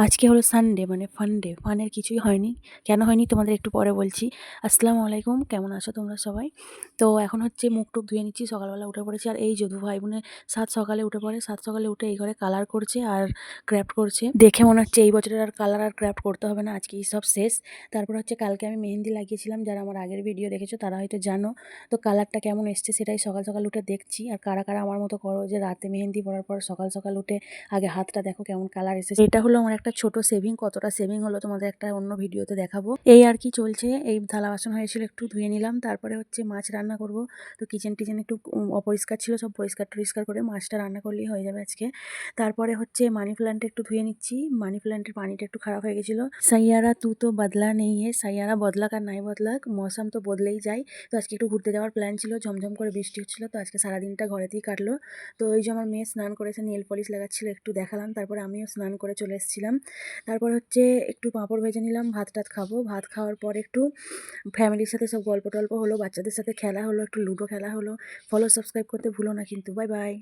আজকে হলো সানডে মানে ফান ডে। ফানের কিছুই হয়নি। কেন হয়নি তোমাদের একটু পরে বলছি। আসসালামু আলাইকুম, কেমন আছো তোমরা সবাই? তো এখন হচ্ছে মুখ-টুক ধুয়ে নিচ্ছি, সকালবেলা উঠে পড়েছি। আর এই যে ভাই বোনে সাত সকালে উঠে পড়ে, সাত সকালে উঠে এই ঘরে কালার করছে আর ক্রাফট করছে। দেখে মনে হচ্ছে এই বছরের আর কালার আর ক্রাফট করতে হবে না, আজকেই সব শেষ। তারপর হচ্ছে কালকে আমি মেহেন্দি লাগিয়েছিলাম, যারা আমার আগের ভিডিও দেখেছো তারা হয়তো জানো। তো কালারটা কেমন এসছে সেটাই সকাল সকাল উঠে দেখছি। আর কারা কারা আমার মতো করো যে রাতে মেহেন্দি পড়ার পর সকাল সকাল উঠে আগে হাতটা দেখো কেমন কালার এসেছে। এটা হলো আমার একটা ছোট সেভিং, কতটা সেভিং হলো তোমাদের একটা অন্য ভিডিওতে দেখাবো। এই আর কি চলছে। এই থালা বাসন হয়েছিল, একটু ধুয়ে নিলাম। তারপরে হচ্ছে মাছ রান্না করব। তো কিচেন টিচেন একটু অপরিষ্কার ছিল, সব পরিষ্কার টরিষ্কার করে মাছটা রান্না করলেই হয়ে যাবে আজকে। তারপরে হচ্ছে মানি প্ল্যান্ট একটু ধুয়ে নিচ্ছি। মানি প্ল্যান্টের পানিটা একটু খারাপ হয়ে গেছিলো। সাইয়ারা তু তো বদলা নেই হে, সাইয়ারা বদলাক আর নাই বদলাক, মৌসুম তো বদলেই যায়। তো আজকে একটু ঘুরতে যাওয়ার প্ল্যান ছিল, ঝমঝম করে বৃষ্টি হচ্ছিল, তো আজকে সারাদিনটা ঘরেতেই কাটলো। তো এই যে আমার মেয়ে স্নান করেছে, নেল পলিশ লাগাচ্ছিল, একটু দেখালাম। তারপরে আমিও স্নান করে চলে এসেছিলাম। তারপর হচ্ছে একটু পাঁপড় ভেজে নিলাম, ভাত টাত খাবো। ভাত খাওয়ার পর একটু ফ্যামিলির সাথে সব গল্প টল্প হলো, বাচ্চাদের সাথে খেলা হলো, একটু লুডো খেলা হলো। ফলো সাবস্ক্রাইব করতে ভুলো না কিন্তু। Bye bye.